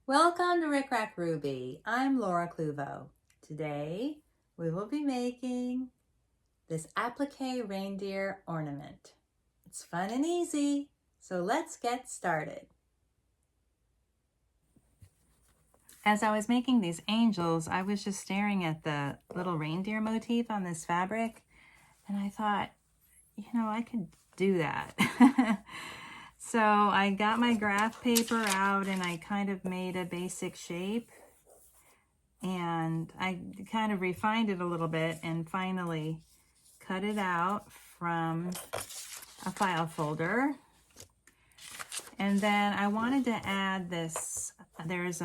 Welcome to Rick Rack Ruby. I'm Laura Cluvo. Today we will be making this applique reindeer ornament. It's fun and easy, so let's get started. As I was making these angels, I was just staring at the little reindeer motif on this fabric, and I thought, I could do that. So I got my graph paper out and I kind of made a basic shape, and I kind of refined it a little bit and finally cut it out from a file folder. And then I wanted to add this, there's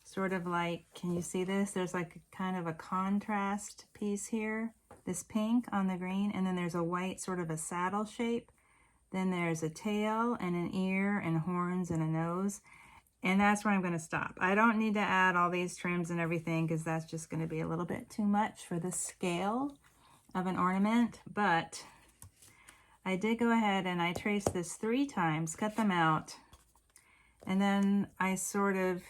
sort of like, can you see this? There's like kind of a contrast piece here, this pink on the green, and then there's a white sort of a saddle shape. Then there's a tail and an ear and horns and a nose. And that's where I'm going to stop. I don't need to add all these trims and everything because that's just going to be a little bit too much for the scale of an ornament. But I did go ahead and I traced this 3 times, cut them out. And then I sort of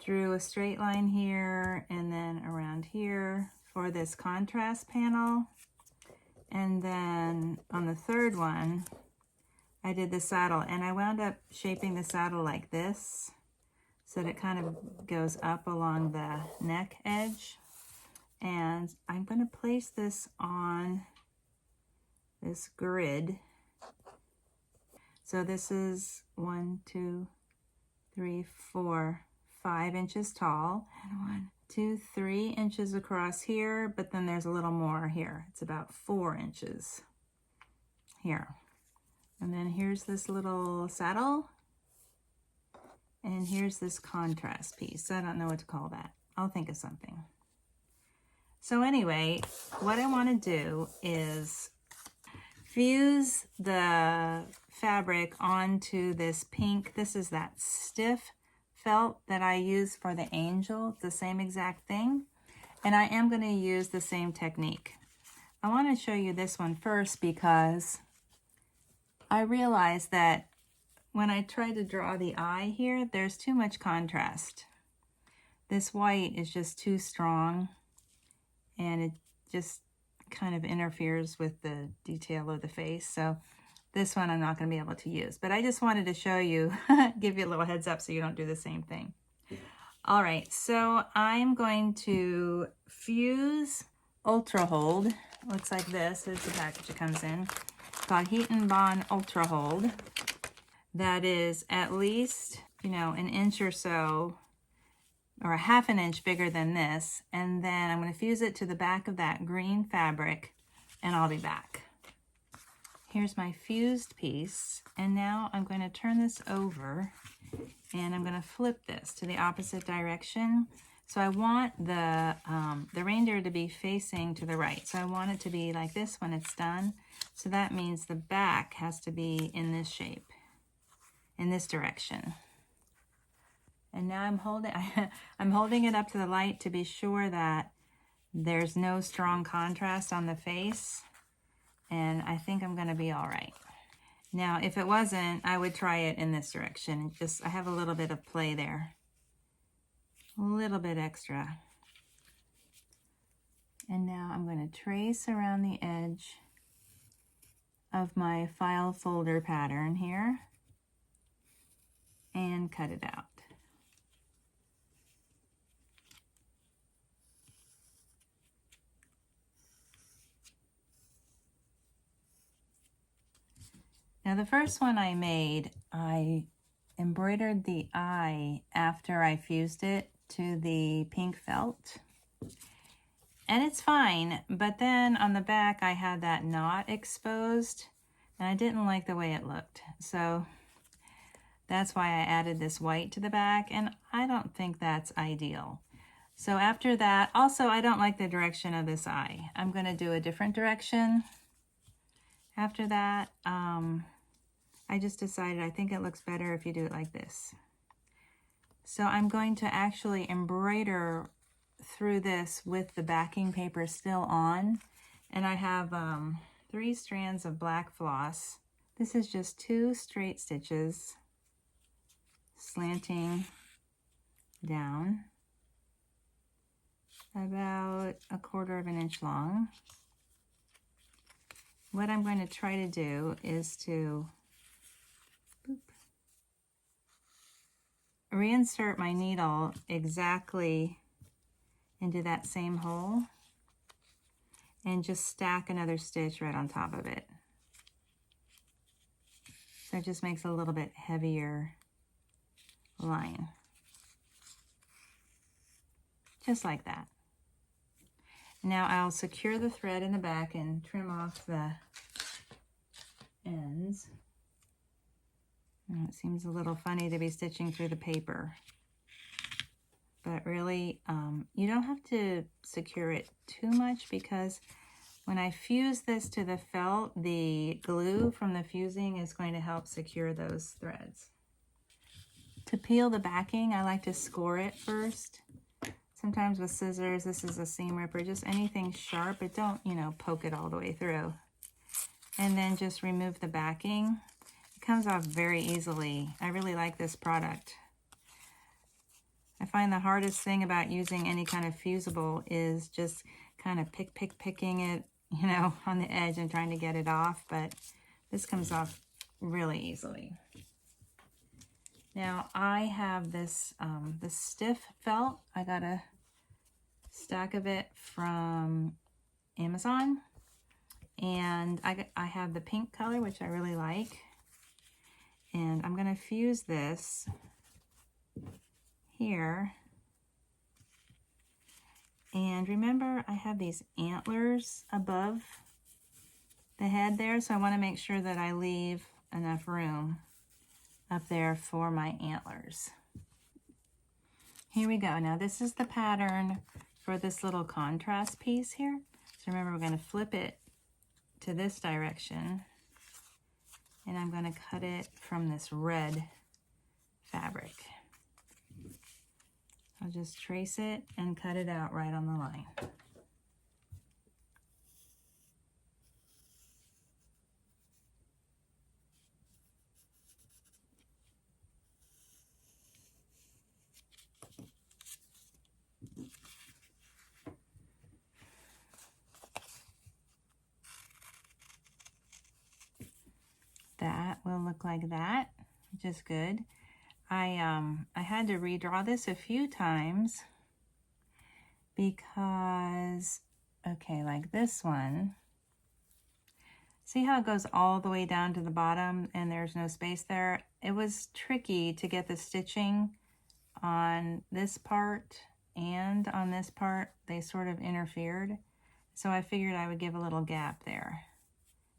drew a straight line here and then around here for this contrast panel. And then on the third one, I did the saddle, and I wound up shaping the saddle like this so that it kind of goes up along the neck edge. And I'm going to place this on this grid. So this is 1, 2, 3, 4, 5 inches tall, and 1, 2, 3 inches across here, but then there's a little more here. It's about 4 inches here. And then here's this little saddle, and here's this contrast piece. I don't know what to call that. I'll think of something. So anyway, what I want to do is fuse the fabric onto this pink. This is that stiff felt that I use for the angel, the same exact thing. And I am going to use the same technique. I want to show you this one first because I realized that when I try to draw the eye here, there's too much contrast. This white is just too strong, and it just kind of interferes with the detail of the face. So this one I'm not going to be able to use, but I just wanted to show you, give you a little heads up so you don't do the same thing. All right, so I'm going to fuse Ultra Hold. Looks like this. There's the package it comes in. It's called Heat and Bond Ultra Hold. That is at least, an inch or so, or a ½ an inch bigger than this. And then I'm going to fuse it to the back of that green fabric, and I'll be back. Here's my fused piece, and now I'm going to turn this over and I'm going to flip this to the opposite direction. So I want the reindeer to be facing to the right. So I want it to be like this when it's done. So that means the back has to be in this shape, in this direction. And now I'm holding it up to the light to be sure that there's no strong contrast on the face. And I think I'm going to be all right. Now, if it wasn't, I would try it in this direction. I have a little bit of play there. A little bit extra. And now I'm going to trace around the edge of my file folder pattern here and cut it out. Now the first one I made, I embroidered the eye after I fused it to the pink felt. And it's fine, but then on the back I had that knot exposed and I didn't like the way it looked. So that's why I added this white to the back, and I don't think that's ideal. So after that, also I don't like the direction of this eye. I'm going to do a different direction. After that, I just decided I think it looks better if you do it like this. So I'm going to actually embroider through this with the backing paper still on. And I have 3 strands of black floss. This is just 2 straight stitches. slanting down about 1/4 of an inch long. What I'm going to try to do is to reinsert my needle exactly into that same hole and just stack another stitch right on top of it. So it just makes a little bit heavier line. Just like that. Now I'll secure the thread in the back and trim off the ends. It seems a little funny to be stitching through the paper, but really you don't have to secure it too much, because when I fuse this to the felt, the glue from the fusing is going to help secure those threads. To peel the backing, I like to score it first. Sometimes with scissors, this is a seam ripper, just anything sharp, but don't, you know, poke it all the way through. And then just remove the backing. It comes off very easily. I really like this product. I find the hardest thing about using any kind of fusible is just kind of picking it, you know, on the edge and trying to get it off, but this comes off really easily. Now I have this this stiff felt. I got a stack of it from Amazon, and I have the pink color, which I really like, and I'm going to fuse this here. And remember, I have these antlers above the head there, so I want to make sure that I leave enough room up there for my antlers. Here we go. Now this is the pattern for this little contrast piece here. So remember, we're going to flip it to this direction, and I'm going to cut it from this red fabric. I'll just trace it and cut it out right on the line. That will look like that, which is good. I had to redraw this a few times because, okay, like this one, see how it goes all the way down to the bottom and there's no space there? It was tricky to get the stitching on this part and on this part. They sort of interfered. So I figured I would give a little gap there,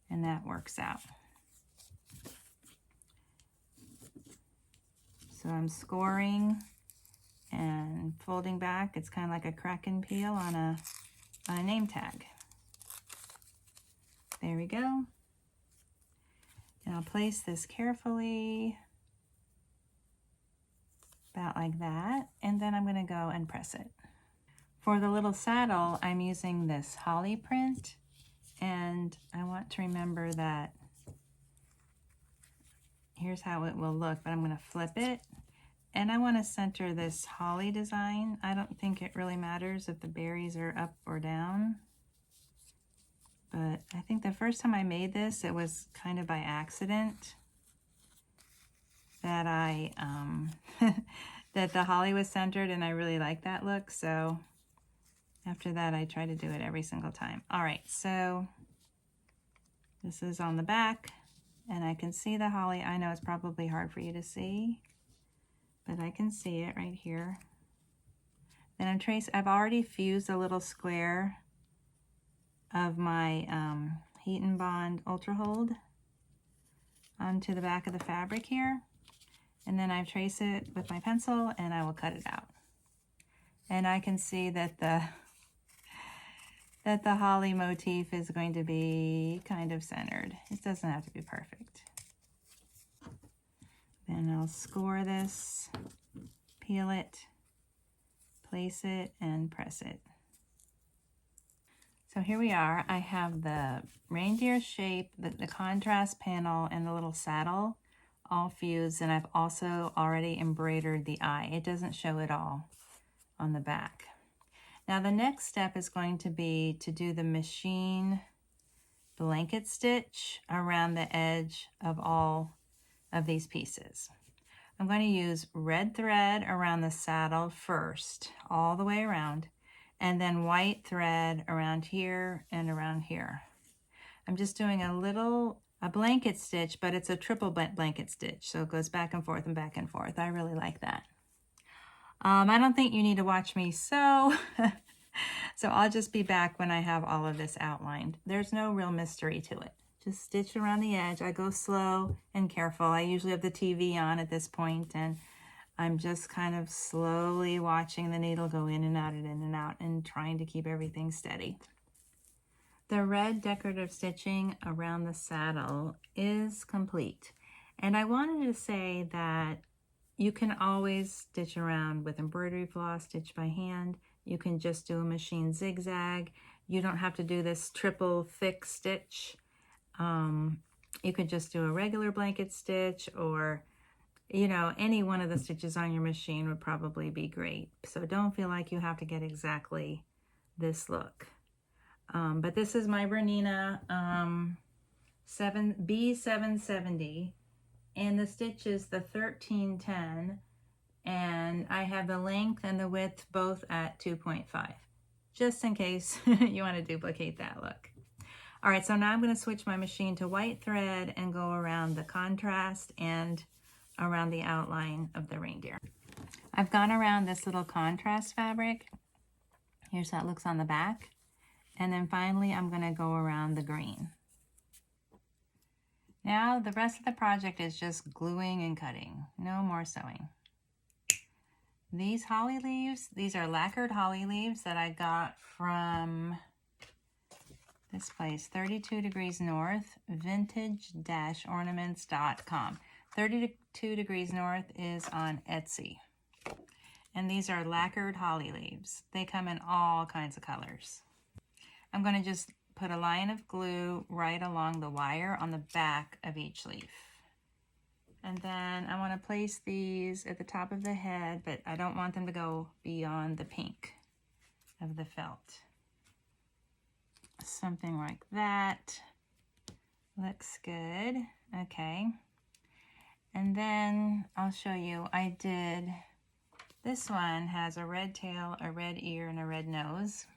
and that works out. So I'm scoring and folding back. It's kind of like a crack and peel on a name tag. There we go. And I'll place this carefully, about like that, and then I'm going to go and press it. For the little saddle, I'm using this holly print, and I want to remember that here's how it will look, but I'm going to flip it, and I want to center this holly design. I don't think it really matters if the berries are up or down, but I think the first time I made this, it was kind of by accident that I that the holly was centered, and I really like that look. So after that, I try to do it every single time. All right, so this is on the back, and I can see the holly. I know it's probably hard for you to see, but I can see it right here. Then I've already fused a little square of my Heat and Bond Ultra Hold onto the back of the fabric here. And then I trace it with my pencil, and I will cut it out. And I can see that the holly motif is going to be kind of centered. It doesn't have to be perfect. Then I'll score this, peel it, place it, and press it. So here we are. I have the reindeer shape, the contrast panel, and the little saddle all fused, and I've also already embroidered the eye. It doesn't show it all on the back. Now the next step is going to be to do the machine blanket stitch around the edge of all of these pieces. I'm going to use red thread around the saddle first, all the way around, and then white thread around here and around here. I'm just doing a blanket stitch, but it's a triple blanket stitch, so it goes back and forth and back and forth. I really like that. I don't think you need to watch me sew, so I'll just be back when I have all of this outlined. There's no real mystery to it. Just stitch around the edge. I go slow and careful. I usually have the TV on at this point, and I'm just kind of slowly watching the needle go in and out and in and out and trying to keep everything steady. The red decorative stitching around the saddle is complete. And I wanted to say that you can always stitch around with embroidery floss, stitch by hand. You can just do a machine zigzag. You don't have to do this triple thick stitch. You could just do a regular blanket stitch, or, you know, any one of the stitches on your machine would probably be great. So don't feel like you have to get exactly this look. But this is my Bernina B770, and the stitch is the 1310, and I have the length and the width both at 2.5, just in case you want to duplicate that look. All right, so now I'm going to switch my machine to white thread and go around the contrast and around the outline of the reindeer. I've gone around this little contrast fabric. Here's how it looks on the back. And then finally, I'm going to go around the green. Now, the rest of the project is just gluing and cutting. No more sewing. These holly leaves, these are lacquered holly leaves that I got from this place, 32 Degrees North, vintage-ornaments.com. 32 Degrees North is on Etsy. And these are lacquered holly leaves. They come in all kinds of colors. I'm going to just put a line of glue right along the wire on the back of each leaf. And then I want to place these at the top of the head, but I don't want them to go beyond the pink of the felt. Something like that. Looks good. Okay. And then I'll show you, I did, this one has a red tail, a red ear, and a red nose.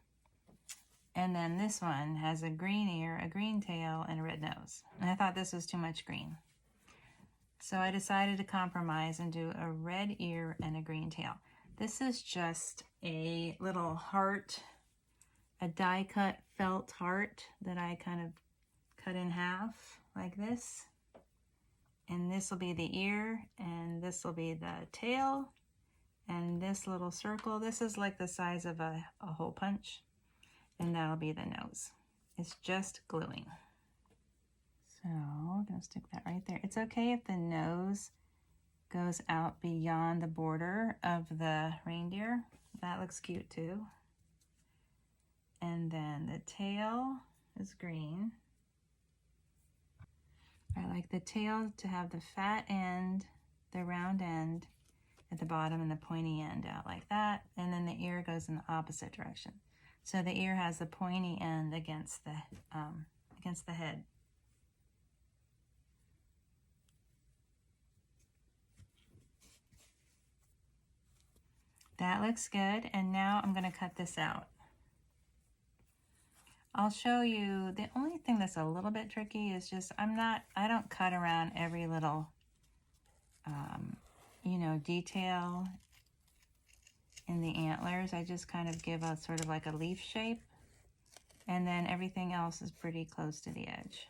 And then this one has a green ear, a green tail, and a red nose. And I thought this was too much green. So I decided to compromise and do a red ear and a green tail. This is just a little heart, a die cut felt heart that I kind of cut in half like this. And this will be the ear, and this will be the tail, and this little circle. This is like the size of a hole punch, and that'll be the nose. It's just gluing. So I'm going to stick that right there. It's okay if the nose goes out beyond the border of the reindeer. That looks cute too. And then the tail is green. I like the tail to have the fat end, the round end at the bottom, and the pointy end out like that. And then the ear goes in the opposite direction. So the ear has the pointy end against the head. That looks good, and now I'm going to cut this out. I'll show you, the only thing that's a little bit tricky is just, I don't cut around every little, you know, detail in the antlers. I just kind of give a sort of like a leaf shape, and then everything else is pretty close to the edge.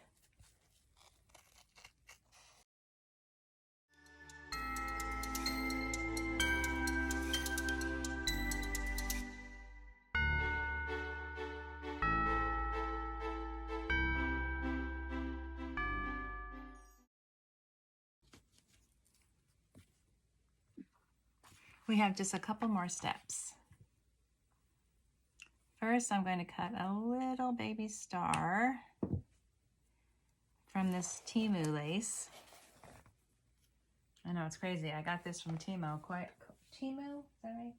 We have just a couple more steps. First, I'm going to cut a little baby star from this Timu lace. I know, it's crazy. I got this from Temu, Temu, is that right?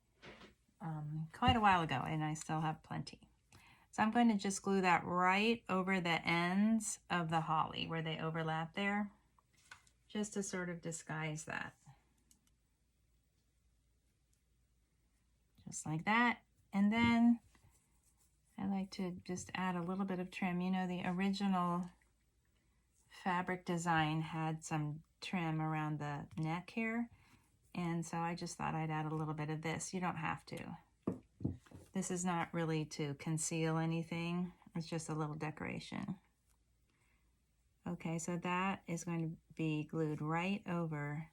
Quite a while ago, and I still have plenty. So I'm going to just glue that right over the ends of the holly where they overlap there, just to sort of disguise that. Just like that. And then I like to just add a little bit of trim. You know, the original fabric design had some trim around the neck here, and so I just thought I'd add a little bit of this. You don't have to. This is not really to conceal anything. It's just a little decoration. Okay, so that is going to be glued right over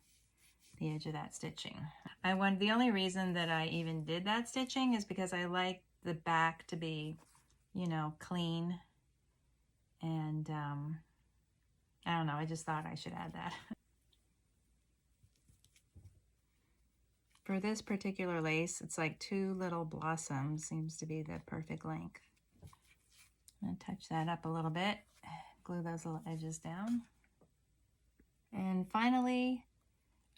the edge of that stitching. The only reason that I even did that stitching is because I like the back to be, you know, clean. And I don't know, I just thought I should add that. For this particular lace, it's like 2 little blossoms, seems to be the perfect length. I'm gonna touch that up a little bit, glue those little edges down. And finally,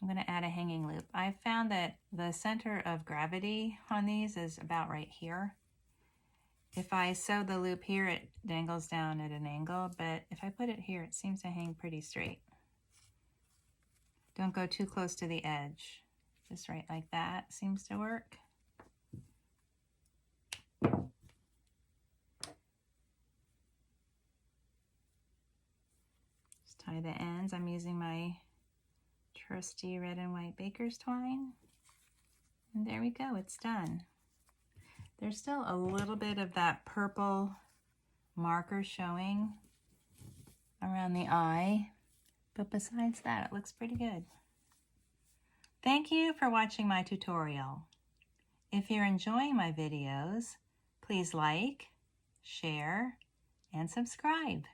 I'm gonna add a hanging loop. I found that the center of gravity on these is about right here. If I sew the loop here, it dangles down at an angle, but if I put it here, it seems to hang pretty straight. Don't go too close to the edge. Just right like that seems to work. Just tie the ends. I'm using my trusty red and white baker's twine. And there we go, it's done. There's still a little bit of that purple marker showing around the eye, but besides that, it looks pretty good. Thank you for watching my tutorial. If you're enjoying my videos, please like, share, and subscribe.